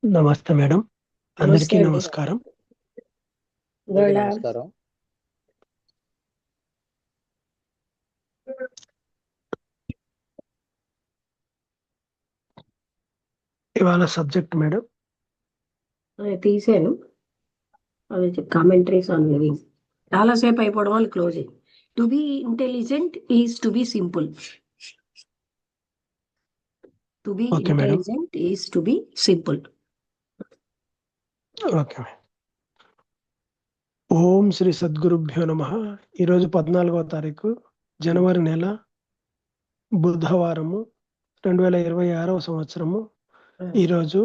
నమస్తే మేడం. నమస్తే అందరికీ అండి. నమస్కారం. ఇవాళ నమస్కారం. ఇవాళ సబ్జెక్ట్ మేడం తీసాను. అవి కామెంటరీస్ ఆన్ లివింగ్. చాలాసేపు అయిపోవడం వల్ల క్లోజ్ అయ్యింది. To be intelligent is to be simple. To be okay madam. Intelligent is to be simple. Okay madam. Om Shri సద్గురుభ్యో నమ. ఈరోజు 14వ తారీఖు జనవరి నెల, బుధవారము, 2026వ సంవత్సరము. ఈరోజు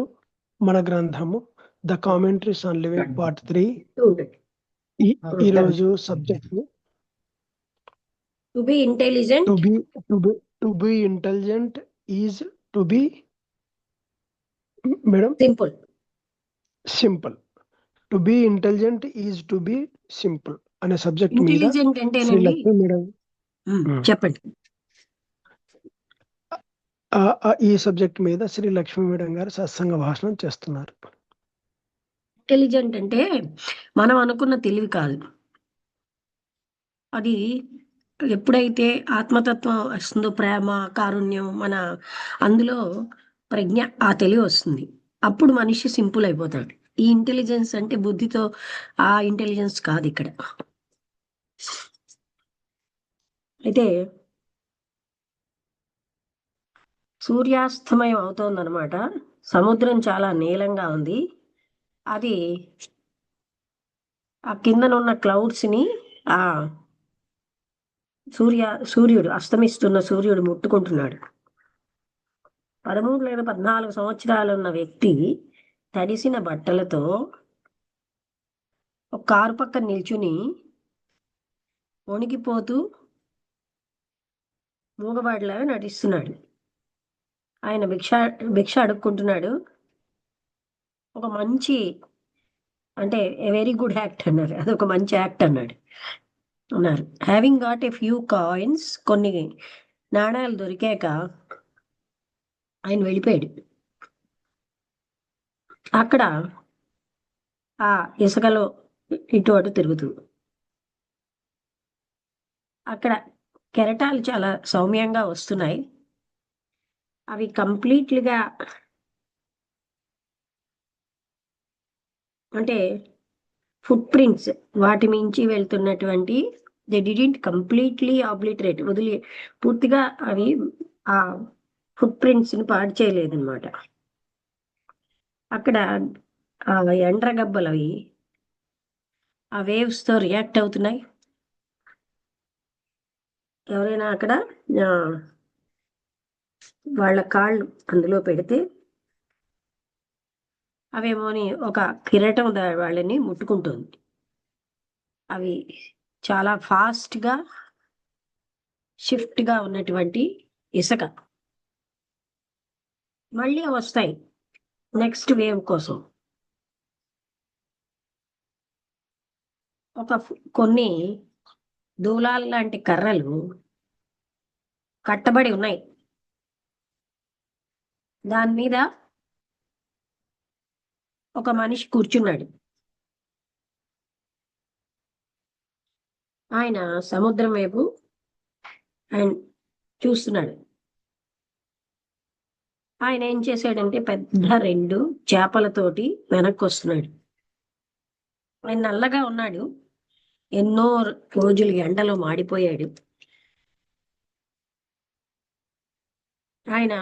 మన గ్రంథము the commentaries on living part 3. ఈరోజు subject to be intelligent to be intelligent is to B madam simple. Simple. To be intelligent is to be simple అనే సబ్జెక్ట్ మీద ఇంటెలిజెంట్ శ్రీ అంటేనండి, లక్ష్మీ మేడం చెప్పండి. ఈ సబ్జెక్ట్ మీద శ్రీ లక్ష్మీ మేడం గారు సత్సంగ భాషణం చేస్తున్నారు. ఇంటెలిజెంట్ అంటే మనం అనుకున్న తెలివి కాదు. అది ఎప్పుడైతే ఆత్మతత్వం వస్తుందో, ప్రేమ, కారుణ్యం, మన అందులో ప్రజ్ఞ, ఆ తెలివి వస్తుంది. అప్పుడు మనిషి సింపుల్ అయిపోతాడు. ఈ ఇంటెలిజెన్స్ అంటే బుద్ధితో ఆ ఇంటెలిజెన్స్ కాదు ఇక్కడ. అయితే సూర్యాస్తమయం అవుతోందనమాట. సముద్రం చాలా నీలంగా ఉంది. అది ఆ కిందనున్న క్లౌడ్స్ని ఆ సూర్యుడు అస్తమిస్తున్న సూర్యుడు ముట్టుకుంటున్నాడు. 13 లేదా 14 సంవత్సరాలు ఉన్న వ్యక్తి తడిసిన బట్టలతో ఒక కారు పక్కన నిల్చుని వణికిపోతూ మూగవాడిలాగా నటిస్తున్నాడు. ఆయన భిక్ష అడుక్కుంటున్నాడు. ఒక మంచి, అంటే ఏ వెరీ గుడ్ యాక్ట్ అన్నారు. అదొక మంచి యాక్ట్ అన్నారు. Having got a few coins, కొన్ని నాణాలు దొరికాక ఆయన వెళ్ళిపోయాడు. అక్కడ ఆ ఇసుకలో ఇటు అటు తిరుగుతూ, అక్కడ కెరటాలు చాలా సౌమ్యంగా వస్తున్నాయి. అవి కంప్లీట్లీగా, అంటే ఫుట్ ప్రింట్స్ వాటి మించి వెళ్తున్నటువంటి, దే డిడెంట్ కంప్లీట్లీ ఆబ్లిటరేట్, పూర్తిగా అవి ఆ ఫుట్ ప్రింట్స్ని పాడు చేయలేదన్నమాట. అక్కడ ఆ ఎండ్రగబ్బలు అవి ఆ వేవ్స్తో రియాక్ట్ అవుతున్నాయి. ఎవరైనా అక్కడ వాళ్ళ కాళ్ళు అందులో పెడితే అవేమోని ఒక కిరీటం వాళ్ళని ముట్టుకుంటుంది. అవి చాలా ఫాస్ట్గా షిఫ్ట్గా ఉన్నటువంటి ఇసుక. మళ్ళీ వస్తాయి నెక్స్ట్ వేవ్ కోసం. కొన్ని దూలాల లాంటి కర్రలు కట్టబడి ఉన్నాయి. దాని మీద ఒక మనిషి కూర్చున్నాడు. ఆయన సముద్రం వైపు ఆయన చూస్తున్నాడు. ఆయన ఏం చేశాడంటే పెద్ద 2 చేపలతోటి వెనక్కి వస్తున్నాడు. ఆయన నల్లగా ఉన్నాడు. ఎన్నో రోజులు ఎండలో మాడిపోయాడు. ఆయన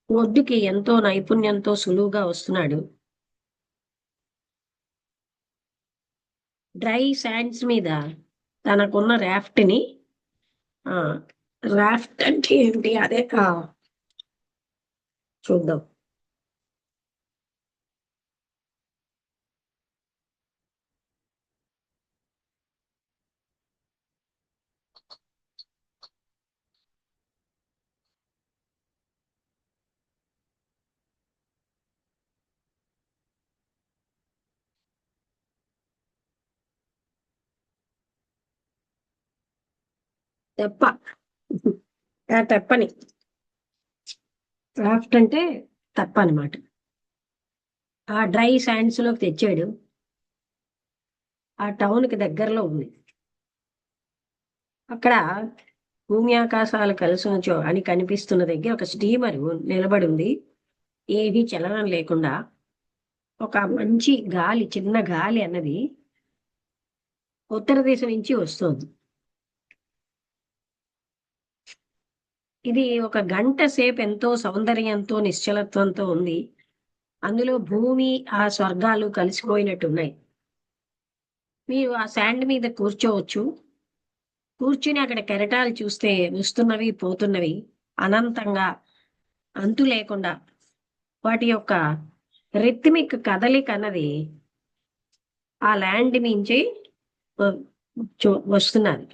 ఒడ్డుకి ఎంతో నైపుణ్యంతో సులువుగా వస్తున్నాడు. డ్రై శాండ్స్ మీద తనకున్న రాఫ్ట్ని, రాఫ్ట్ అంటే ఏంటి, అదే చూద్దాం. తెప్ప. ఆ తెప్పని, రాఫ్ట్ అంటే తెప్ప అనమాట. ఆ డ్రై శాండ్స్ లోకి తెచ్చాడు. ఆ టౌన్ కి దగ్గరలో ఉంది. అక్కడ భూమి ఆకాశాలు కలిసి ఉంచో అని కనిపిస్తున్న దగ్గర ఒక స్టీమర్ నిలబడి ఉంది. ఏది చలనం లేకుండా. ఒక మంచి గాలి, చిన్న గాలి అన్నది ఉత్తర దిశ నుంచి వస్తుంది. ఇది ఒక గంట సేపు ఎంతో సౌందర్యంతో నిశ్చలత్వంతో ఉంది. అందులో భూమి ఆ స్వర్గాలు కలిసిపోయినట్టున్నాయి. మీరు ఆ శాండ్ మీద కూర్చోవచ్చు. కూర్చుని అక్కడ కెరటాలు చూస్తే వస్తున్నవి పోతున్నవి అనంతంగా, అంతు లేకుండా వాటి యొక్క రిథమిక్ కదలిక అన్నది ఆ ల్యాండ్ నుంచి వస్తున్నది.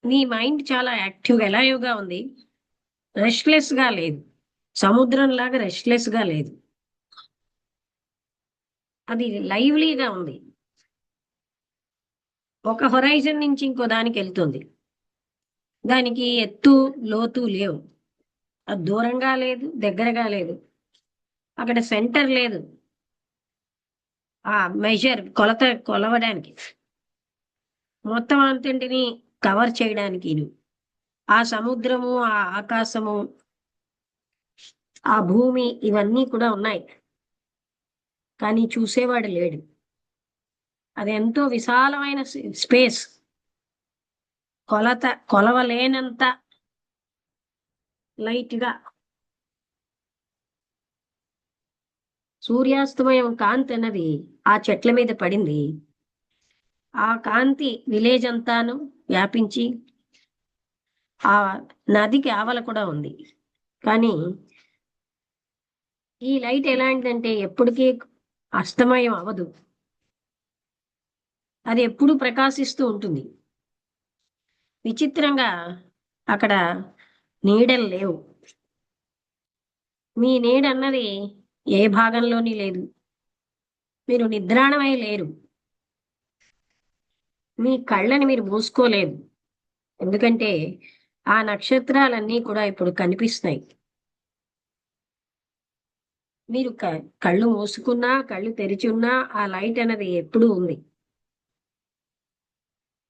నీ మైండ్ చాలా యాక్టివ్గా ఎలాయోగా ఉంది, రెస్ట్లెస్ గా లేదు. సముద్రం లాగా రెస్ట్లెస్ గా లేదు, అది లైవ్లీగా ఉంది. ఒక హొరైజన్ నుంచి ఇంకో దానికి వెళ్తుంది. దానికి ఎత్తు లోతు లేవు. అది దూరంగా లేదు, దగ్గరగా లేదు. అక్కడ సెంటర్ లేదు ఆ మెజర్ కొలవడానికి, మొత్తం అంతటిని కవర్ చేయడానికి. ఆ సముద్రము, ఆ ఆకాశము, ఆ భూమి ఇవన్నీ కూడా ఉన్నాయి, కానీ చూసేవాడు లేడు. అది ఎంతో విశాలమైన స్పేస్, కొలవలేనంత లైట్ గా. సూర్యాస్తమయం కాంతి అన్నది ఆ చెట్ల మీద పడింది. ఆ కాంతి విలేజ్ అంతాను వ్యాపించి ఆ నదికి ఆవల కూడా ఉంది. కానీ ఈ లైట్ ఎలాంటిదంటే ఎప్పటికీ అస్తమయం అవ్వదు, అది ఎప్పుడూ ప్రకాశిస్తూ ఉంటుంది. విచిత్రంగా అక్కడ నీడలు లేవు. మీ నీడ అన్నది ఏ భాగంలోని లేదు. మీరు నిద్రాణమై లేరు. మీ కళ్ళని మీరు మూసుకోలేదు, ఎందుకంటే ఆ నక్షత్రాలన్నీ కూడా ఇప్పుడు కనిపిస్తున్నాయి. మీరు కళ్ళు మూసుకున్నా కళ్ళు తెరిచి ఉన్నా ఆ లైట్ అనేది ఎప్పుడూ ఉంది.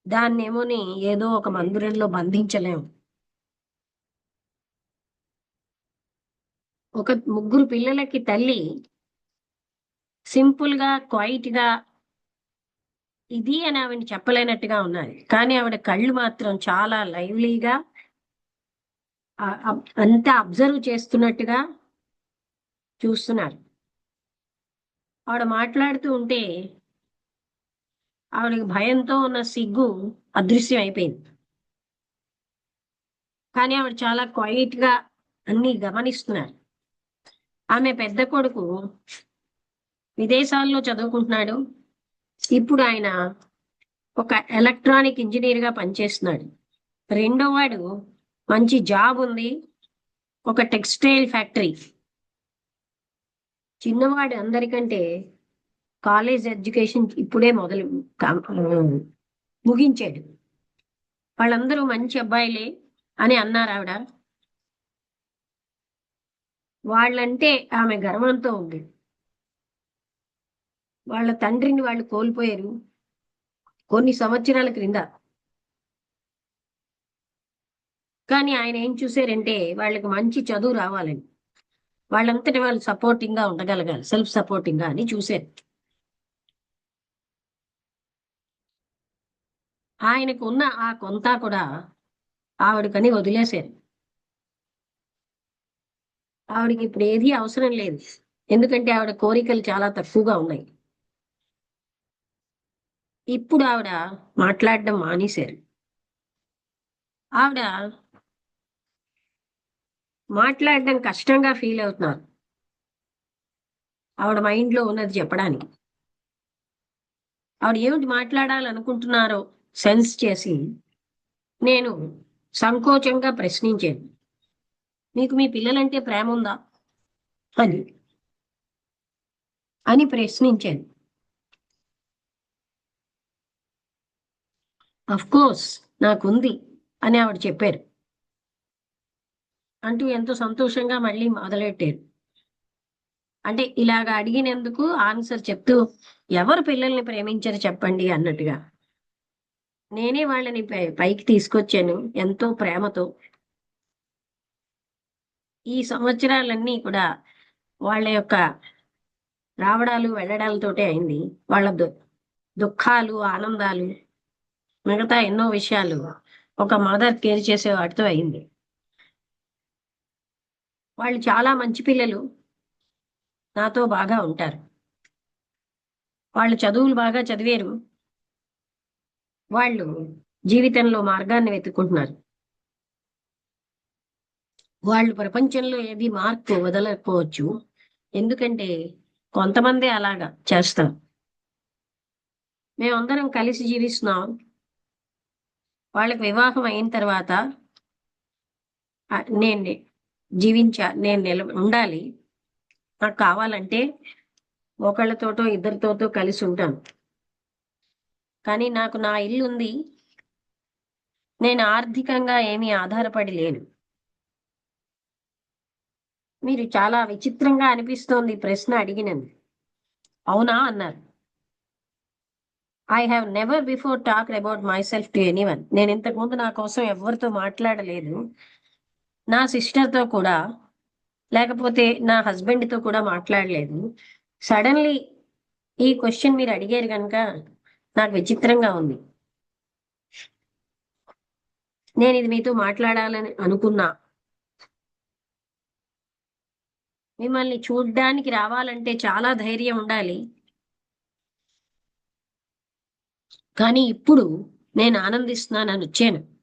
దాన్నేమోని ఏదో ఒక మందిరంలో బంధించలేము. ఒక ముగ్గురు పిల్లలకి తల్లి సింపుల్ గా, క్వైట్ గా ఇది అని ఆవిడ చెప్పలేనట్టుగా ఉన్నది. కానీ ఆవిడ కళ్ళు మాత్రం చాలా లైవ్లీగా, అంతా అబ్జర్వ్ చేస్తున్నట్టుగా చూస్తున్నారు. ఆవిడ మాట్లాడుతూ ఉంటే ఆవిడకి భయంతో ఉన్న సిగ్గు అదృశ్యం అయిపోయింది. కానీ ఆవిడ చాలా క్వైట్ గా అన్ని గమనిస్తున్నారు. ఆమె పెద్ద కొడుకు విదేశాల్లో చదువుకుంటున్నాడు. ఇప్పుడు ఆయన ఒక ఎలక్ట్రానిక్ ఇంజనీర్ గా పనిచేస్తున్నాడు. రెండో వాడు మంచి జాబ్ ఉంది, ఒక టెక్స్టైల్ ఫ్యాక్టరీ. చిన్నవాడు అందరికంటే కాలేజ్ ఎడ్యుకేషన్ ఇప్పుడే ముగించాడు. వాళ్ళందరూ మంచి అబ్బాయిలే అని అన్నారు ఆవిడ. వాళ్ళంటే ఆమె గర్వంతో ఉంది. వాళ్ళ తండ్రిని వాళ్ళు కోల్పోయారు కొన్ని సంవత్సరాల క్రింద. కానీ ఆయన ఏం చూశారంటే వాళ్ళకి మంచి చదువు రావాలని, వాళ్ళంతటి వాళ్ళు సపోర్టింగ్ గా ఉండగలగాలి, సెల్ఫ్ సపోర్టింగ్ గా అని చూశారు. ఆయనకు ఉన్న ఆ కొంత కూడా ఆవిడకని వదిలేశారు. ఆవిడకి ఇప్పుడు ఏది అవసరం లేదు, ఎందుకంటే ఆవిడ కోరికలు చాలా తక్కువగా ఉన్నాయి. ఇప్పుడు ఆవిడ మాట్లాడడం మానేశారు. ఆవిడ మాట్లాడడం కష్టంగా ఫీల్ అవుతున్నారు, ఆవిడ మైండ్ లో ఉన్నది చెప్పడానికి. ఆవిడ ఏమిటి మాట్లాడాలనుకుంటున్నారో సెన్స్ చేసి నేను సంకోచంగా ప్రశ్నించాను, మీకు మీ పిల్లలంటే ప్రేమ ఉందా అని అని ప్రశ్నించాను. అఫ్ కోర్స్ నాకుంది అని ఆవిడ చెప్పారు. అంటూ ఎంతో సంతోషంగా మళ్ళీ మొదలెట్టారు. అంటే ఇలాగ అడిగినందుకు ఆన్సర్ చెప్తూ ఎవరు పిల్లల్ని ప్రేమించరు చెప్పండి అన్నట్టుగా నేనే వాళ్ళని పైకి తీసుకొచ్చాను ఎంతో ప్రేమతో. ఈ సంవత్సరాలన్నీ కూడా వాళ్ళ యొక్క రావడాలు వెళ్ళడాలతోటే అయింది. వాళ్ళ దుఃఖాలు ఆనందాలు మిగతా ఎన్నో విషయాలు ఒక మదర్ కేర్ చేసే వాటితో అయింది. వాళ్ళు చాలా మంచి పిల్లలు, నాతో బాగా ఉంటారు. వాళ్ళు చదువులు బాగా చదివారు. వాళ్ళు జీవితంలో మార్గాన్ని వెతుక్కుంటున్నారు. వాళ్ళు ప్రపంచంలో ఏది మార్క్ వదలకపోవచ్చు, ఎందుకంటే కొంతమంది అలాగా చేస్తారు. మేమందరం కలిసి జీవిస్తున్నాం. వాళ్ళకి వివాహం అయిన తర్వాత నేను నేను ఉండాలి. నాకు కావాలంటే ఒకళ్ళతోటో ఇద్దరితోటో కలిసి ఉంటాను. కానీ నాకు నా ఇల్లు ఉంది. నేను ఆర్థికంగా ఏమీ ఆధారపడి లేను. మీరు చాలా విచిత్రంగా అనిపిస్తోంది ఈ ప్రశ్న అడిగినందుకు. అవునా అన్నారు. I have never before talked about my self to anyone. నేను ఇంతకుముందు నా కోసం ఎవరితో మాట్లాడలేదు. నా సిస్టర్తో కూడా, లేకపోతే నా హస్బెండ్తో కూడా మాట్లాడలేదు. సడన్లీ ఈ క్వశ్చన్ మీరు అడిగారు కనుక నాకు విచిత్రంగా ఉంది. నేను ఇది మీతో మాట్లాడాలని అనుకున్నా. మిమ్మల్ని చూడ్డానికి రావాలంటే చాలా ధైర్యం ఉండాలి. కానీ ఇప్పుడు నేను ఆనందిస్తున్నానని వచ్చాను.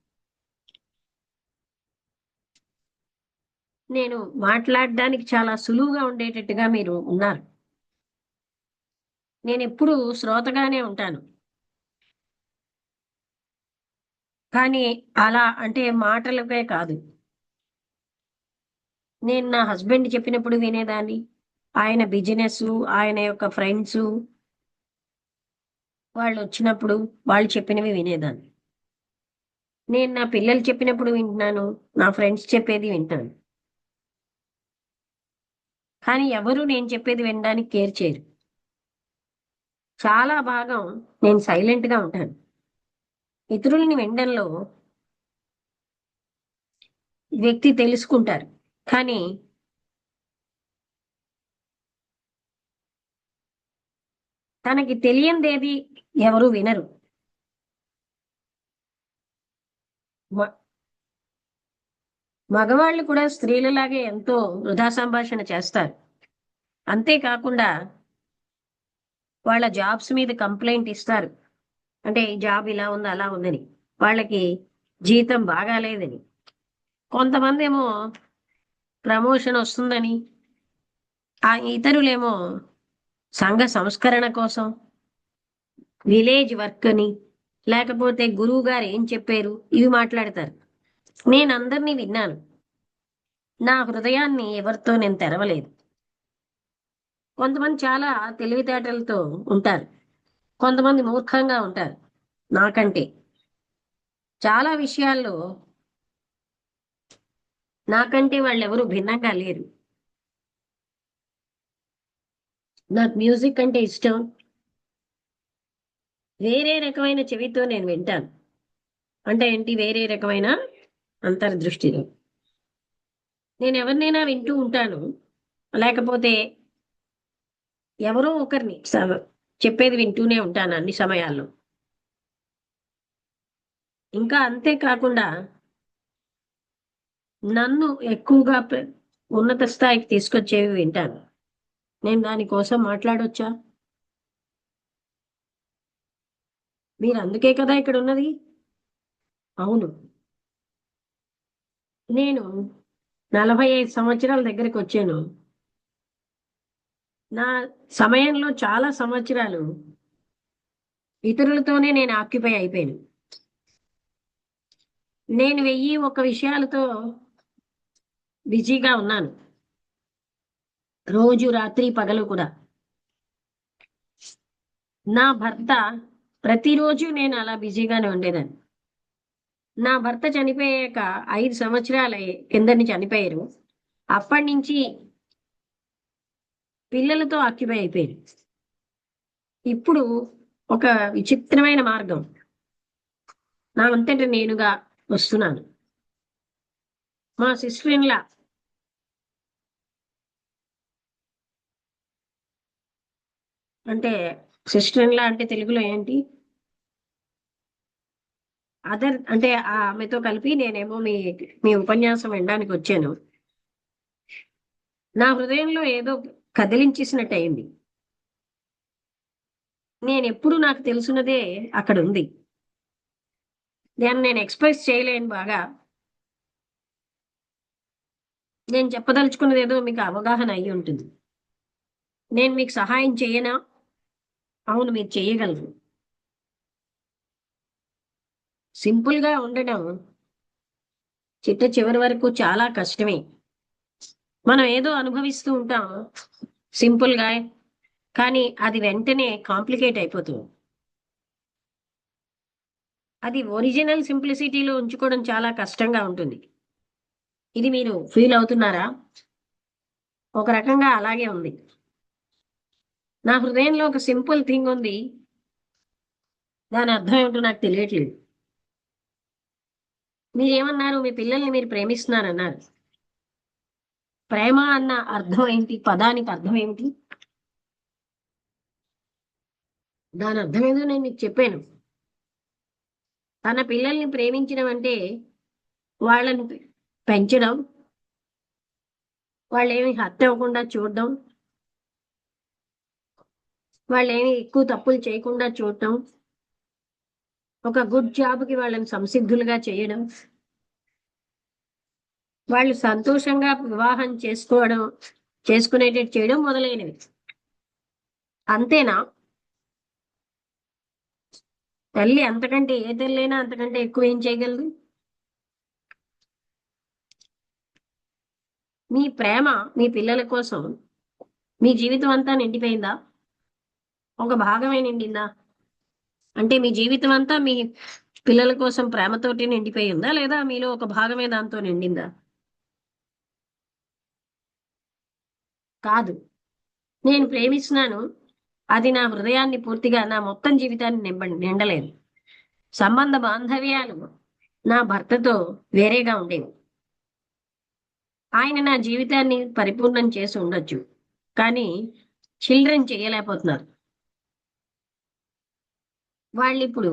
నేను మాట్లాడడానికి చాలా సులువుగా ఉండేటట్టుగా మీరు ఉన్నారు. నేను ఎప్పుడు శ్రోతగానే ఉంటాను. కానీ అలా అంటే మాటలకే కాదు. నేను నా హస్బెండ్ చెప్పినప్పుడు వినేదాన్ని. ఆయన బిజినెస్, ఆయన యొక్క ఫ్రెండ్స్ వాళ్ళు వచ్చినప్పుడు వాళ్ళు చెప్పినవి వినేదాన్ని. నేను నా పిల్లలు చెప్పినప్పుడు వింటున్నాను. నా ఫ్రెండ్స్ చెప్పేది వింటాను. కానీ ఎవరు నేను చెప్పేది వినడానికి కేర్ చేయరు. చాలా భాగం నేను సైలెంట్ గా ఉంటాను. ఇతరులని వినడంలో వ్యక్తి తెలుసుకుంటారు. కానీ తనకి తెలియందేది ఎవరు వినరు. మ- మగవాళ్ళు కూడా స్త్రీలలాగే ఎంతో వృధా సంభాషణ చేస్తారు. అంతేకాకుండా వాళ్ళ జాబ్స్ మీద కంప్లైంట్ ఇస్తారు. అంటే ఈ జాబ్ ఇలా ఉంది అలా ఉందని, వాళ్ళకి జీతం బాగాలేదని. కొంతమంది ఏమో ప్రమోషన్ వస్తుందని, ఆ ఇతరులేమో సంఘ సంస్కరణ కోసం, విలేజ్ వర్క్ అని, లేకపోతే గురువు గారు ఏం చెప్పారు ఇవి మాట్లాడతారు. నేను అందరినీ విన్నాను. నా హృదయాన్ని ఎవరితో నేను తెరవలేదు. కొంతమంది చాలా తెలివితేటలతో ఉంటారు. కొంతమంది మూర్ఖంగా ఉంటారు. నాకంటే చాలా విషయాల్లో నాకంటే వాళ్ళు ఎవరు భిన్నంగా లేరు. నాకు మ్యూజిక్ అంటే ఇష్టం. వేరే రకమైన చెవితో నేను వింటాను. అంటే ఏంటి వేరే రకమైన అంతర్దృష్టిలో నేను ఎవరినైనా వింటూ ఉంటాను. లేకపోతే ఎవరో ఒకరిని చెప్పేది వింటూనే ఉంటాను అన్ని సమయాల్లో. ఇంకా అంతేకాకుండా నన్ను ఎక్కువగా ఉన్నత స్థాయికి తీసుకొచ్చేవి వింటాను. నేను దానికోసం మాట్లాడొచ్చా? మీరు అందుకే కదా ఇక్కడ ఉన్నది. అవును, నేను 45 సంవత్సరాల దగ్గరికి వచ్చాను. నా సమయంలో చాలా సంవత్సరాలు ఇతరులతోనే నేను ఆక్యుపై అయిపోయాను. నేను 1001 విషయాలతో బిజీగా ఉన్నాను, రోజు రాత్రి పగలు కూడా. నా భర్త ప్రతిరోజు నేను అలా బిజీగానే ఉండేదాన్ని. నా భర్త చనిపోయాక 5 సంవత్సరాల కింద నుంచి చనిపోయారు. అప్పటి నుంచి పిల్లలతో ఆక్యుపై అయిపోయింది. ఇప్పుడు ఒక విచిత్రమైన మార్గం, నా అంతటి నేనుగా వస్తున్నాను. మా సిస్టర్ ఇన్లా అంటే, సిస్టర్ ఇన్లా అంటే తెలుగులో ఏంటి, అదర్ అంటే ఆమెతో కలిపి నేనేమో మీ మీ ఉపన్యాసం వినడానికి వచ్చాను. నా హృదయంలో ఏదో కదిలించేసినట్టు అయింది. నేను ఎప్పుడు నాకు తెలుసున్నదే అక్కడ ఉంది. దాన్ని నేను ఎక్స్ప్రెస్ చేయలేను బాగా. నేను చెప్పదలుచుకున్నది ఏదో మీకు అవగాహన అయ్యి ఉంటుంది. నేను మీకు సహాయం చేయనా? అవును, మీరు చేయగలరు. సింపుల్ గా ఉండడం చిట్ట చివరి వరకు చాలా కష్టమే. మనం ఏదో అనుభవిస్తూ ఉంటాం సింపుల్ గా, కానీ అది వెంటనే కాంప్లికేట్ అయిపోతుంది. అది ఒరిజినల్ సింప్లిసిటీలో ఉంచుకోవడం చాలా కష్టంగా ఉంటుంది. ఇది మీరు ఫీల్ అవుతున్నారా? ఒక రకంగా అలాగే ఉంది. నా హృదయంలో ఒక సింపుల్ థింగ్ ఉంది, దాని అర్థం ఏమిటో నాకు తెలియట్లేదు. మీరేమన్నారు? మీ పిల్లల్ని మీరు ప్రేమిస్తున్నారన్నారు. ప్రేమ అన్న అర్థం ఏంటి? పదానికి అర్థం ఏమిటి? దాని అర్థం ఏదో నేను మీకు చెప్పాను. తన పిల్లల్ని ప్రేమించడం అంటే వాళ్ళని పెంచడం, వాళ్ళు ఏమి హర్ట్ అవ్వకుండా చూడడం, వాళ్ళు ఏమి ఎక్కువ తప్పులు చేయకుండా చూడటం, ఒక గుడ్ జాబ్కి వాళ్ళని సంసిద్ధులుగా చేయడం, వాళ్ళు సంతోషంగా వివాహం చేసుకునేటట్టు చేయడం మొదలైనవి. అంతేనా? తల్లి అంతకంటే, ఏ తల్లైనా అంతకంటే ఎక్కువ ఏం చేయగలదు? మీ ప్రేమ మీ పిల్లల కోసం మీ జీవితం అంతా నిండిపోయిందా? ఒక భాగమే నిండిందా? అంటే మీ జీవితం అంతా మీ పిల్లల కోసం ప్రేమతోటి నిండిపోయి ఉందా, లేదా మీలో ఒక భాగమే దాంతో నిండిందా? కాదు. నేను ప్రేమిస్తున్నాను, అది నా హృదయాన్ని పూర్తిగా, నా మొత్తం జీవితాన్ని నిండలేదు. సంబంధ బాంధవ్యాలు నా భర్తతో వేరేగా ఉండేవి. ఆయన నా జీవితాన్ని పరిపూర్ణం చేసి ఉండొచ్చు, కానీ చిల్డ్రన్ చేయలేకపోతున్నారు. వాళ్ళు ఇప్పుడు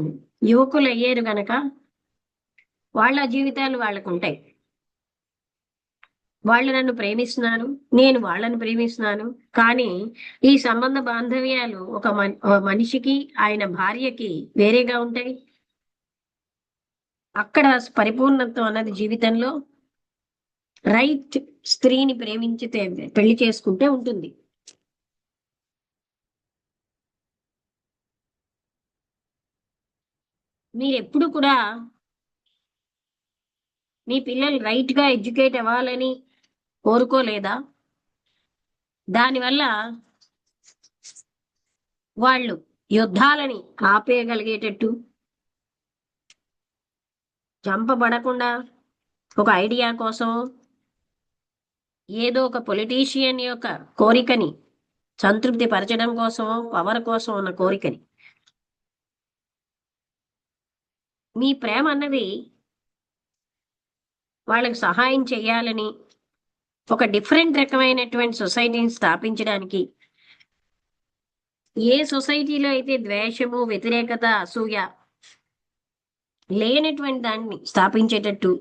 యువకులు అయ్యారు గనక వాళ్ళ జీవితాలు వాళ్ళకు ఉంటాయి. వాళ్ళు నన్ను ప్రేమిస్తున్నారు, నేను వాళ్ళని ప్రేమిస్తున్నాను, కానీ ఈ సంబంధ బాంధవ్యాలు ఒక మనిషికి ఆయన భార్యకి వేరేగా ఉంటాయి. అక్కడ పరిపూర్ణత్వం అన్నది జీవితంలో రైట్ స్త్రీని ప్రేమించితే, పెళ్లి చేసుకుంటే ఉంటుంది. మీరు ఎప్పుడు కూడా మీ పిల్లలు రైట్ గా ఎడ్యుకేట్ అవ్వాలని కోరుకోలేదా? దానివల్ల వాళ్ళు యుద్ధాలని ఆపేయగలిగేటట్టు, చంపబడకుండా ఒక ఐడియా కోసం, ఏదో ఒక పొలిటీషియన్ యొక్క కోరికని సంతృప్తి పరచడం కోసమో, పవర్ కోసం ఉన్న కోరికని. మీ ప్రేమ అన్నది వాళ్ళకి సహాయం చేయాలని, ఒక డిఫరెంట్ రకమైనటువంటి సొసైటీని స్థాపించడానికి, ఏ సొసైటీలో అయితే ద్వేషము, వ్యతిరేకత, అసూయ లేనటువంటి దాన్ని స్థాపించేటట్టు.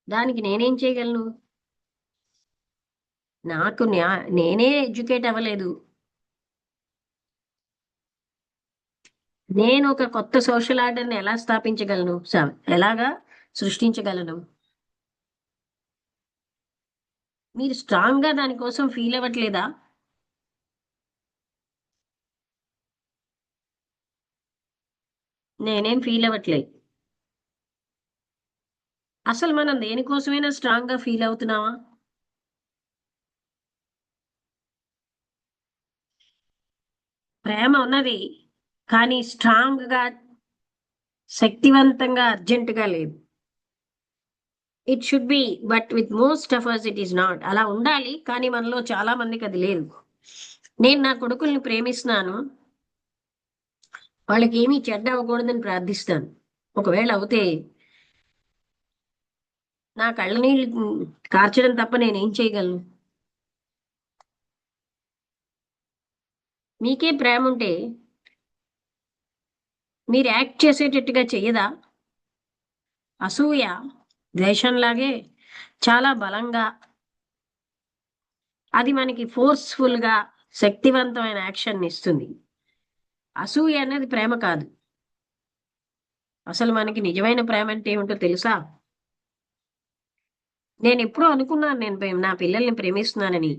దానికి నేనేం చేయగలను? నేనే ఎడ్యుకేట్ అవ్వలేదు. నేను ఒక కొత్త సోషల్ ఆర్డర్ని ఎలా స్థాపించగలను, ఎలాగా సృష్టించగలను? మీరు స్ట్రాంగ్ గా దానికోసం ఫీల్ అవ్వట్లేదా? నేనేం ఫీల్ అవ్వట్లేదు. అసలు మనం దేనికోసమైనా స్ట్రాంగ్ గా ఫీల్ అవుతున్నావా? ప్రేమ ఉన్నది, కానీ స్ట్రాంగ్ గా, శక్తివంతంగా, అర్జెంటుగా లేదు. It should be, but with most of us it is not. అలా ఉండాలి, కానీ మనలో చాలా మందికి అది లేదు. నేను నా కొడుకుల్ని ప్రేమిస్తున్నాను, వాళ్ళకి ఏమీ చెడ్డ అవ్వకూడదని ప్రార్థిస్తాను. ఒకవేళ అవుతే నా కళ్ళ నీళ్ళు కార్చడం తప్ప నేనేం చేయగలను? మీకే ప్రేమ ఉంటే మీరు యాక్ట్ చేసేటట్టుగా చెయ్యదా? అసూయ ద్వేషంలాగే చాలా బలంగా, అది మనకి ఫోర్స్ఫుల్ గా శక్తివంతమైన యాక్షన్ ఇస్తుంది. అసూయ అనేది ప్రేమ కాదు. అసలు మనకి నిజమైన ప్రేమ అంటే ఏమిటో తెలుసా? నేను ఎప్పుడూ అనుకున్నాను నేను నా పిల్లల్ని ప్రేమిస్తున్నానని.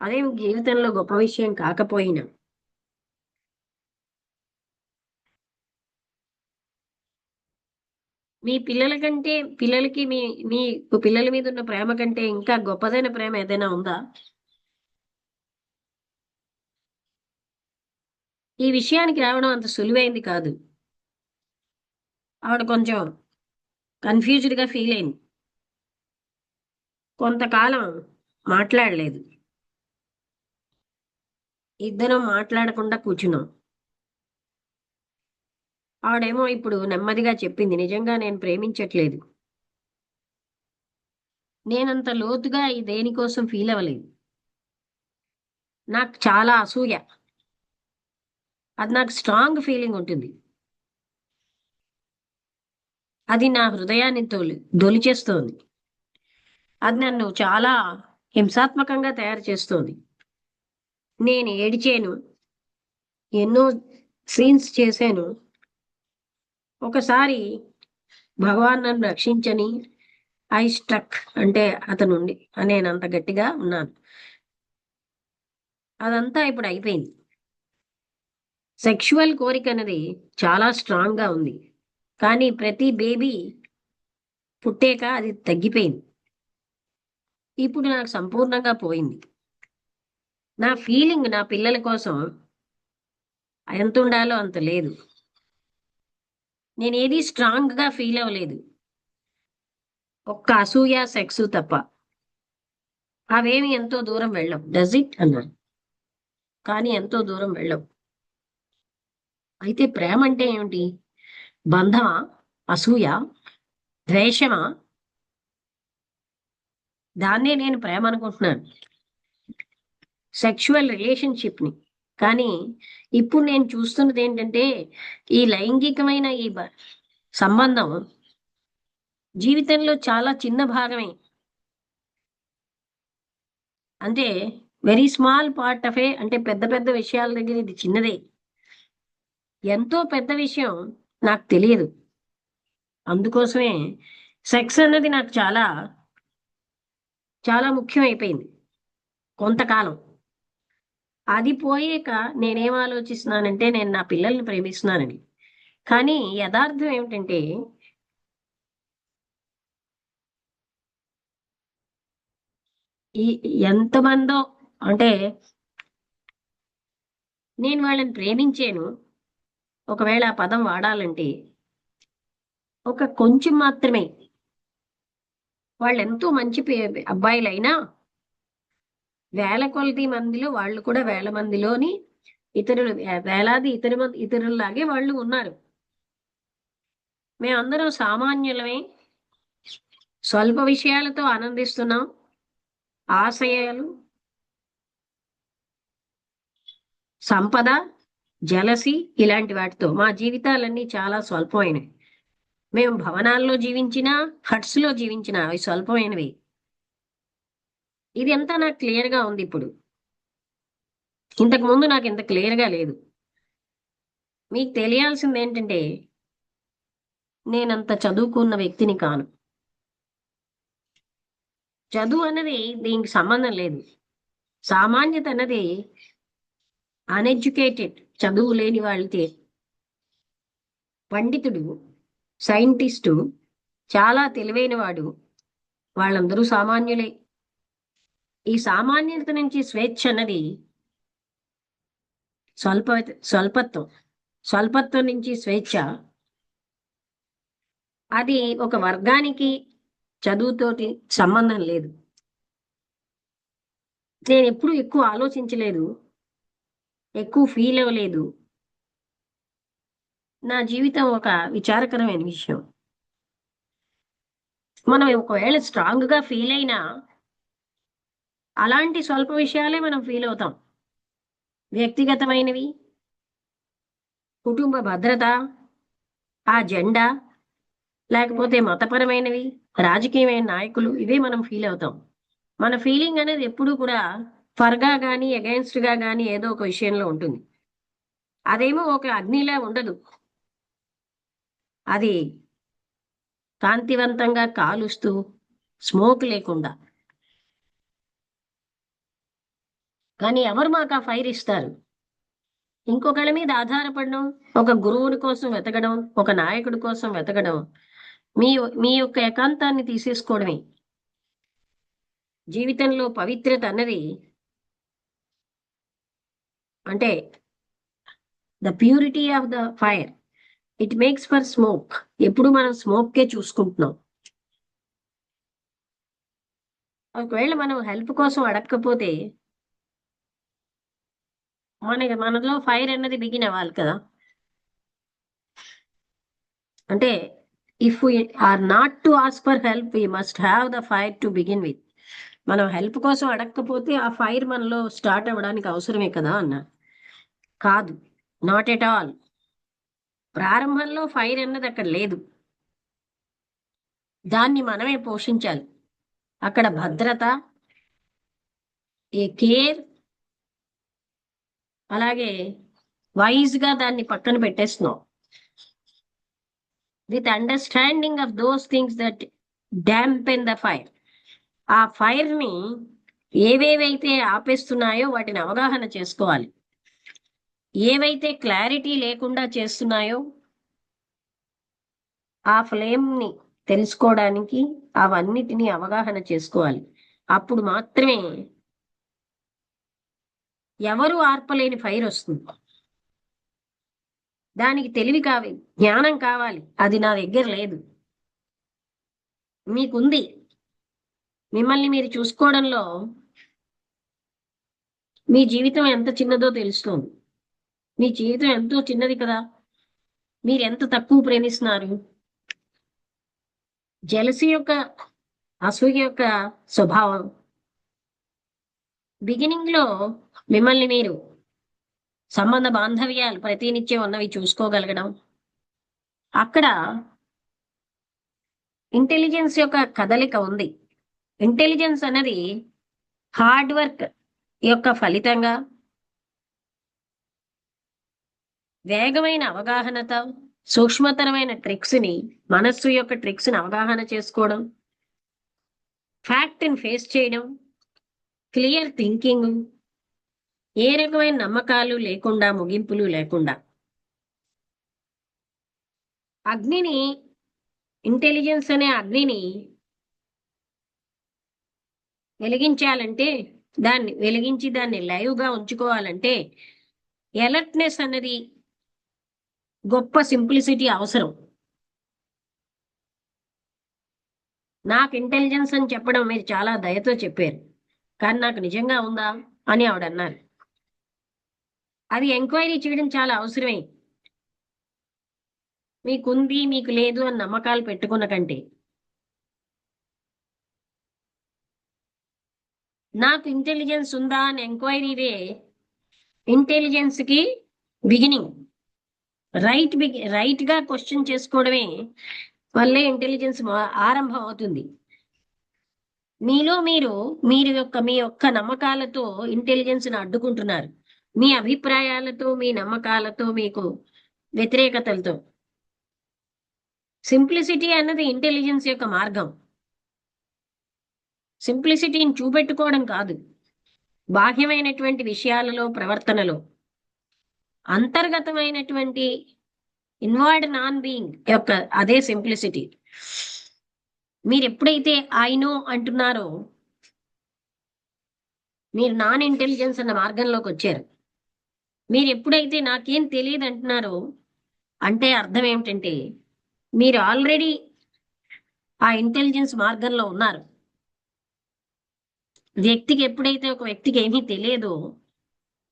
అదే జీవితంలో గొప్ప విషయం కాకపోయినా, మీ పిల్లల కంటే, పిల్లలకి మీ మీ పిల్లల మీద ఉన్న ప్రేమ కంటే ఇంకా గొప్పదైన ప్రేమ ఏదైనా ఉందా? ఈ విషయానికి రావడం అంత సులువైంది కాదు. ఆవిడ కొంచెం కన్ఫ్యూజ్డ్ గా ఫీల్ అయింది. కొంతకాలం మాట్లాడలేదు. ఇద్దరం మాట్లాడకుండా కూర్చున్నాం. ఆవిడేమో ఇప్పుడు నెమ్మదిగా చెప్పింది, నిజంగా నేను ప్రేమించట్లేదు. నేనంత లోతుగా ఈ దేనికోసం ఫీల్ అవ్వలేదు. నాకు చాలా అసూయ, అది నాకు స్ట్రాంగ్ ఫీలింగ్ ఉంటుంది. అది నా హృదయాన్ని దొలిచేస్తోంది. అది నన్ను చాలా హింసాత్మకంగా తయారు చేస్తోంది. నేను ఏడిచాను, ఎన్నో సీన్స్ చేశాను. ఒకసారి భగవాన్ నన్ను రక్షించని ఐ స్ట్రక్ అంటే అతనుండి నేను అంత గట్టిగా ఉన్నాను. అదంతా ఇప్పుడు అయిపోయింది. సెక్షువల్ కోరిక అనేది చాలా స్ట్రాంగ్ గా ఉంది, కానీ ప్రతి బేబీ పుట్టాక అది తగ్గిపోయింది. ఇప్పుడు నాకు సంపూర్ణంగా పోయింది. నా ఫీలింగ్ నా పిల్లల కోసం ఎంత ఉండాలో అంత లేదు. నేనేది స్ట్రాంగ్ గా ఫీల్ అవ్వలేదు, ఒక్క అసూయ సెక్స్ తప్ప. అవేమి ఎంతో దూరం వెళ్ళవు. డజ్ ఇట్ అన్నాను, కానీ ఎంతో దూరం వెళ్ళవు. అయితే ప్రేమ అంటే ఏమిటి? బంధమా? అసూయ? ద్వేషమా? దాన్నే నేను ప్రేమ అనుకుంటున్నాను, సెక్షువల్ రిలేషన్షిప్ ని. కానీ ఇప్పుడు నేను చూస్తున్నది ఏంటంటే, ఈ లైంగికమైన ఈ సంబంధం జీవితంలో చాలా చిన్న భాగమే. అంటే వెరీ స్మాల్ పార్ట్ ఆఫ్ ఏ, అంటే పెద్ద పెద్ద విషయాల దగ్గర ఇది చిన్నదే. ఎంతో పెద్ద విషయం నాకు తెలియదు. అందుకోసమే సెక్స్ అన్నది నాకు చాలా చాలా ముఖ్యమైపోయింది కొంతకాలం. అది పోయాక నేనేం ఆలోచిస్తున్నానంటే, నేను నా పిల్లల్ని ప్రేమిస్తున్నానని. కానీ యథార్థం ఏమిటంటే, ఈ ఎంతమందో, అంటే నేను వాళ్ళని ప్రేమించాను, ఒకవేళ ఆ పదం వాడాలంటే ఒక కొంచెం మాత్రమే. వాళ్ళు ఎంతో మంచి అబ్బాయిలైనా వేల కొలది మందిలో వాళ్ళు కూడా వేల మందిలోని ఇతరులు, వేలాది ఇతరుల్లాగే వాళ్ళు ఉన్నారు. మేమందరం సామాన్యులమే, స్వల్ప విషయాలతో ఆనందిస్తున్నాం. ఆశయాలు, సంపద, జలసి ఇలాంటి వాటితో మా జీవితాలన్నీ చాలా స్వల్పమైనవి. మేము భవనాల్లో జీవించినా, హట్స్ లో జీవించినా అవి స్వల్పమైనవి. ఇది అంతా నాకు క్లియర్ గా ఉంది ఇప్పుడు. ఇంతకు ముందు నాకు ఇంత క్లియర్ గా లేదు. మీకు తెలియాల్సింది ఏంటంటే, నేనంత చదువుకున్న వ్యక్తిని కాను. చదువు అన్నది దీనికి సంబంధం లేదు. సామాన్యత అన్నది అన్ఎడ్యుకేటెడ్, చదువు లేని వాళ్ళతే. పండితుడు, సైంటిస్టు, చాలా తెలివైన వాడు, వాళ్ళందరూ సామాన్యులే. ఈ సామాన్యత నుంచి స్వేచ్ఛ అన్నది స్వల్పత్వం. స్వల్పత్వం నుంచి స్వేచ్ఛ అది ఒక వర్గానికి చదువుతోటి సంబంధం లేదు. నేను ఎప్పుడు ఎక్కువ ఆలోచించలేదు, ఎక్కువ ఫీల్ అవ్వలేదు. నా జీవితం ఒక విచారకరమైన విషయం. మనం ఒకవేళ స్ట్రాంగ్ గా ఫీల్ అయినా అలాంటి స్వల్ప విషయాలే మనం ఫీల్ అవుతాం. వ్యక్తిగతమైనవి, కుటుంబ భద్రత, ఆ జెండా, లేకపోతే మతపరమైనవి, రాజకీయమైన నాయకులు, ఇవే మనం ఫీల్ అవుతాం. మన ఫీలింగ్ అనేది ఎప్పుడూ కూడా ఫర్గా కానీ అగైన్స్ట్ గా కానీ ఏదో ఒక విషయంలో ఉంటుంది. అదేమో ఒక అగ్నిలా ఉండదు, అది కాంతివంతంగా కాలుస్తూ స్మోక్ లేకుండా. కానీ ఎవరు మాకు ఆ ఫైర్ ఇస్తారు? ఇంకొకళ్ళ మీద ఆధారపడడం, ఒక గురువుని కోసం వెతకడం, ఒక నాయకుడి కోసం వెతకడం, మీ మీ యొక్క ఏకాంతాన్ని తీసేసుకోవడమే. జీవితంలో పవిత్రత అన్నది అంటే the purity of the fire, it makes for smoke. ఎప్పుడు మనం స్మోక్కే చూసుకుంటున్నాం. ఒకవేళ మనం హెల్ప్ కోసం అడగకపోతే మనలో ఫైర్ అన్నది బిగిన్ అవ్వాలి కదా. అంటే if we are not to ask for help, we must have the fire to begin with. మనం హెల్ప్ కోసం అడగకపోతే ఆ ఫైర్ మనలో స్టార్ట్ అవ్వడానికి అవసరమే కదా అన్న. కాదు, నాట్ ఎట్ ఆల్. ప్రారంభంలో ఫైర్ అన్నది అక్కడ లేదు, దాన్ని మనమే పోషించాలి. అక్కడ భద్రత, ఏ కేర్, అలాగే వైజ్ గా దాన్ని పక్కన పెట్టేస్తున్నాం. With understanding of those things that dampen the fire. ఆ ఫైర్ ని ఏవేవైతే ఆపేస్తున్నాయో వాటిని అవగాహన చేసుకోవాలి. ఏవైతే క్లారిటీ లేకుండా చేస్తున్నాయో ఆ ఫ్లేమ్ ని తెలుసుకోవడానికి అవన్నిటిని అవగాహన చేసుకోవాలి. అప్పుడు మాత్రమే ఎవరు ఆర్పలేని ఫైర్ వస్తుంది. దానికి తెలివి కావాలి, జ్ఞానం కావాలి. అది నా దగ్గర లేదు, మీకుంది. మిమ్మల్ని మీరు చూసుకోవడంలో మీ జీవితం ఎంత చిన్నదో తెలుస్తుంది. మీ జీవితం ఎంతో చిన్నది కదా, మీరు ఎంత తక్కువ ప్రేమిస్తున్నారు. జెలసీ యొక్క, అసూయ యొక్క స్వభావం బిగినింగ్ లో మిమ్మల్ని మీరు సంబంధ బాంధవ్యాలు ప్రతినిత్యం ఉన్నవి చూసుకోగలగడం, అక్కడ ఇంటెలిజెన్స్ యొక్క కదలిక ఉంది. ఇంటెలిజెన్స్ అనేది హార్డ్ వర్క్ యొక్క ఫలితంగా వేగమైన అవగాహనతో సూక్ష్మతరమైన ట్రిక్స్ ని, మనస్సు యొక్క ట్రిక్స్ ని అవగాహన చేసుకోవడం, ఫ్యాక్ట్ ని ఫేస్ చేయడం, క్లియర్ థింకింగ్, ఏ రకమైన నమ్మకాలు లేకుండా, ముగింపులు లేకుండా. అగ్నిని, ఇంటెలిజెన్స్ అనే అగ్నిని వెలిగించాలంటే, దాన్ని వెలిగించి దాన్ని లైవ్ గా ఉంచుకోవాలంటే అలర్ట్నెస్ అన్నది, గొప్ప సింప్లిసిటీ అవసరం. నాకు ఇంటెలిజెన్స్ అని చెప్పడం మీరు చాలా దయతో చెప్పారు, కానీ నాకు నిజంగా ఉందా అని ఆవిడ అన్నారు. అది ఎంక్వైరీ చేయడం చాలా అవసరమే. మీకుంది మీకు లేదు అని నమ్మకాలు పెట్టుకున్న కంటే, నాకు ఇంటెలిజెన్స్ ఉందా అని ఎంక్వైరీవే ఇంటెలిజెన్స్ కి బిగినింగ్. రైట్ గా క్వశ్చన్ చేసుకోవడమే వల్లే ఇంటెలిజెన్స్ ఆరంభం అవుతుంది. మీలో మీరు మీ యొక్క నమ్మకాలతో ఇంటెలిజెన్స్ ని అడ్డుకుంటున్నారు. మీ అభిప్రాయాలతో, మీ నమ్మకాలతో, మీకు వ్యతిరేకతలతో. సింప్లిసిటీ అన్నది ఇంటెలిజెన్స్ యొక్క మార్గం. సింప్లిసిటీని చూపెట్టుకోవడం కాదు, బాహ్యమైనటువంటి విషయాలలో, ప్రవర్తనలో అంతర్గతమైనటువంటి ఇన్వార్డ్ నాన్ బీయింగ్ యొక్క అదే సింప్లిసిటీ. మీరు ఎప్పుడైతే ఐ నో అంటున్నారో మీరు నాన్ ఇంటెలిజెన్స్ అన్న మార్గంలోకి వచ్చారు. మీరు ఎప్పుడైతే నాకేం తెలియదు అంటున్నారో అంటే అర్థం ఏమిటంటే మీరు ఆల్రెడీ ఆ ఇంటెలిజెన్స్ మార్గంలో ఉన్నారు. వ్యక్తికి ఎప్పుడైతే ఒక వ్యక్తికి ఏమీ తెలియదో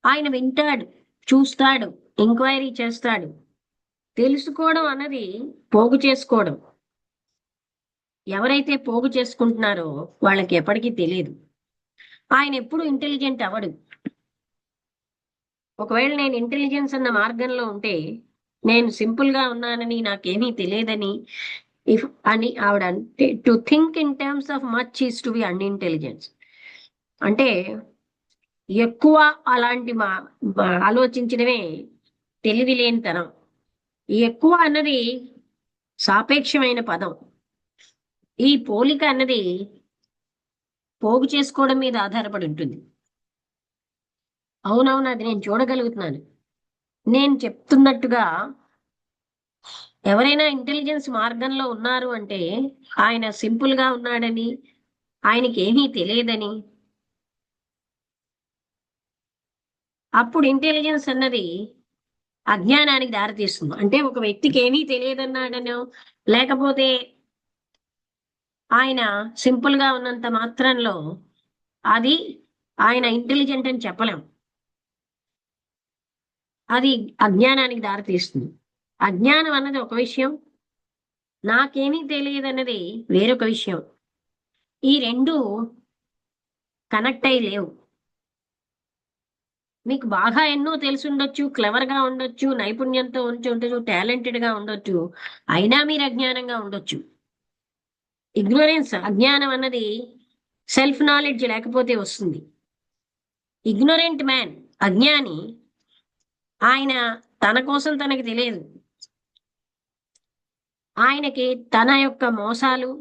ఆయన వింటాడు, చూస్తాడు, ఎంక్వైరీ చేస్తాడు. తెలుసుకోవడం అన్నది పోగు చేసుకోవడం. ఎవరైతే పోగు చేసుకుంటున్నారో వాళ్ళకి ఎప్పటికీ తెలియదు. ఆయన ఎప్పుడు ఇంటెలిజెంట్ అవ్వడు. ఒకవేళ నేను ఇంటెలిజెన్స్ అన్న మార్గంలో ఉంటే నేను సింపుల్ గా ఉన్నానని, నాకేమీ తెలియదని ఇఫ్ అని ఆవిడ అంటే, to think in terms of much is to be unintelligence. అంటే ఎక్కువ అలాంటి ఆలోచించడమే తెలివి లేనితనం. ఈ ఎక్కువ అన్నది సాపేక్షమైన పదం. ఈ పోలిక అన్నది పోగు చేసుకోవడం మీద ఆధారపడి ఉంటుంది. అవునవును, అది నేను చూడగలుగుతున్నాను. నేను చెప్తున్నట్టుగా ఎవరైనా ఇంటెలిజెన్స్ మార్గంలో ఉన్నారు అంటే ఆయన సింపుల్ గా ఉన్నాడని, ఆయనకి ఏమీ తెలియదని. అప్పుడు ఇంటెలిజెన్స్ అన్నది అజ్ఞానానికి దారితీస్తుంది. అంటే ఒక వ్యక్తికి ఏమీ తెలియదన్నాడనో, లేకపోతే ఆయన సింపుల్ గా ఉన్నంత మాత్రంలో అది ఆయన ఇంటెలిజెంట్ అని చెప్పలేం. అది అజ్ఞానానికి దారితీస్తుంది. అజ్ఞానం అన్నది ఒక విషయం, నాకేమీ తెలియదు అన్నది వేరొక విషయం. ఈ రెండు కనెక్ట్ అయి లేవు. మీకు బాగా ఎన్నో తెలిసి ఉండొచ్చు, క్లెవర్ గా ఉండొచ్చు, నైపుణ్యంతో ఉండొచ్చు, టాలెంటెడ్ గా ఉండొచ్చు, అయినా మీరు అజ్ఞానంగా ఉండొచ్చు. ఇగ్నోరెన్స్, అజ్ఞానం అన్నది సెల్ఫ్ నాలెడ్జ్ లేకపోతే వస్తుంది. ఇగ్నోరెంట్ మ్యాన్, అజ్ఞాని, ఆయన తన కోసం తనకి తెలియదు. ఆయనకి తన యొక్క మోసాలు,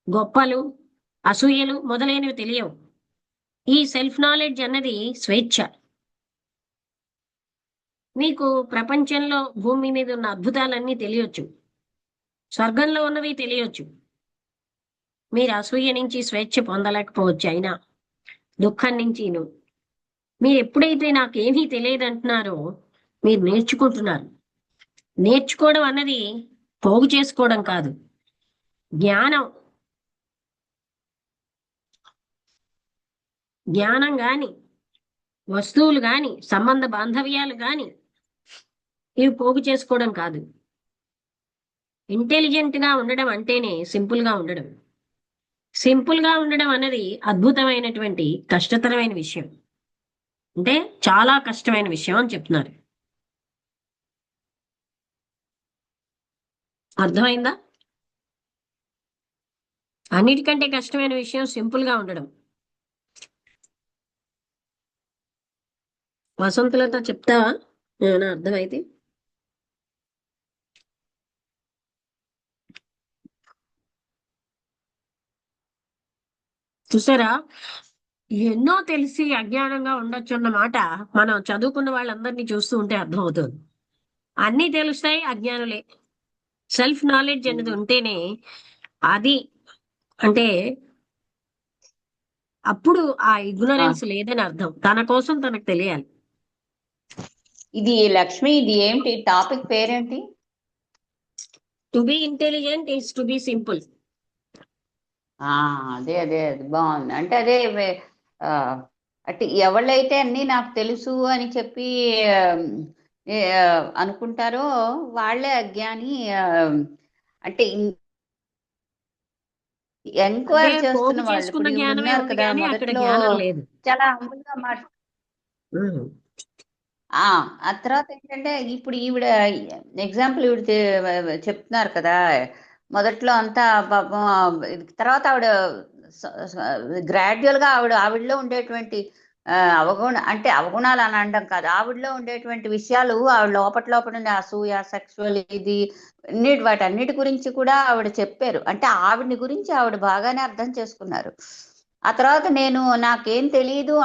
గొప్పలు, అసూయలు మొదలైనవి తెలియవు. ఈ సెల్ఫ్ నాలెడ్జ్ అన్నది స్వేచ్ఛ. మీకు ప్రపంచంలో భూమి మీద ఉన్న అద్భుతాలన్నీ తెలియచ్చు, స్వర్గంలో ఉన్నవి తెలియచ్చు. మీరు అసూయ నుంచి స్వేచ్ఛ పొందలేకపోవచ్చు. అయినా దుఃఖం నుంచిను మీరు ఎప్పుడైతే నాకేమీ తెలియదు అంటున్నారో మీరు నేర్చుకుంటున్నారు. నేర్చుకోవడం అన్నది పోగు చేసుకోవడం కాదు. జ్ఞానం జ్ఞానం గాని, వస్తువులు గాని, సంబంధ బాంధవ్యాలు గాని ఇవి పోగు చేసుకోవడం కాదు. ఇంటెలిజెంట్ గా ఉండడం అంటేనే సింపుల్ గా ఉండడం. సింపుల్ గా ఉండడం అన్నది అద్భుతమైనటువంటి కష్టతరమైన విషయం. అంటే చాలా కష్టమైన విషయం అని చెప్తున్నారు. అర్థమైందా? అన్నిటికంటే కష్టమైన విషయం సింపుల్ గా ఉండడం. వసంతలత చెప్తావా ఏమైనా అర్థమైతే? చూసారా, ఎన్నో తెలిసి అజ్ఞానంగా ఉండొచ్చు అన్న మాట మనం చదువుకున్న వాళ్ళందరినీ చూస్తూ ఉంటే అర్థమవుతుంది. అన్నీ తెలుస్తాయి, అజ్ఞానులే. సెల్ఫ్ నాలెడ్జ్ అనేది ఉంటేనే అది, అంటే అప్పుడు ఆ ఇగ్నోరెన్స్ లేదని అర్థం. తన కోసం తనకు తెలియాలి. ఇది లక్ష్మి, ఇది ఏంటి టాపిక్ పేరేంటి? To be intelligent is to be simple. అదే అదే అది బాగుంది. అంటే అదే అంటే ఎవళ్ళైతే అన్ని నాకు తెలుసు అని చెప్పి అనుకుంటారో వాళ్ళే అజ్ఞాని. అంటే ఎంక్వైరీ చేస్తున్న వాళ్ళు ఇప్పుడు ఉన్నారు కదా, మొదట్లో చాలా హంబుల్గా ఆ తర్వాత ఏంటంటే ఇప్పుడు ఈవిడ ఎగ్జాంపుల్ ఈవిడ చెప్తున్నారు కదా, మొదట్లో అంతా పాపం, తర్వాత ఆవిడ గ్రాడ్యువల్ గా ఆవిడలో ఉండేటువంటి అంటే అవగుణాలు అని అనడం కాదు, ఆవిడలో ఉండేటువంటి విషయాలు, ఆవిడ లోపల అసూయ, సెక్సువల్ ఇది వాటన్నిటి గురించి కూడా ఆవిడ చెప్పారు. అంటే ఆవిడని గురించి ఆవిడ బాగానే అర్థం చేసుకున్నారు. ఆ తర్వాత నాకేం తెలియదు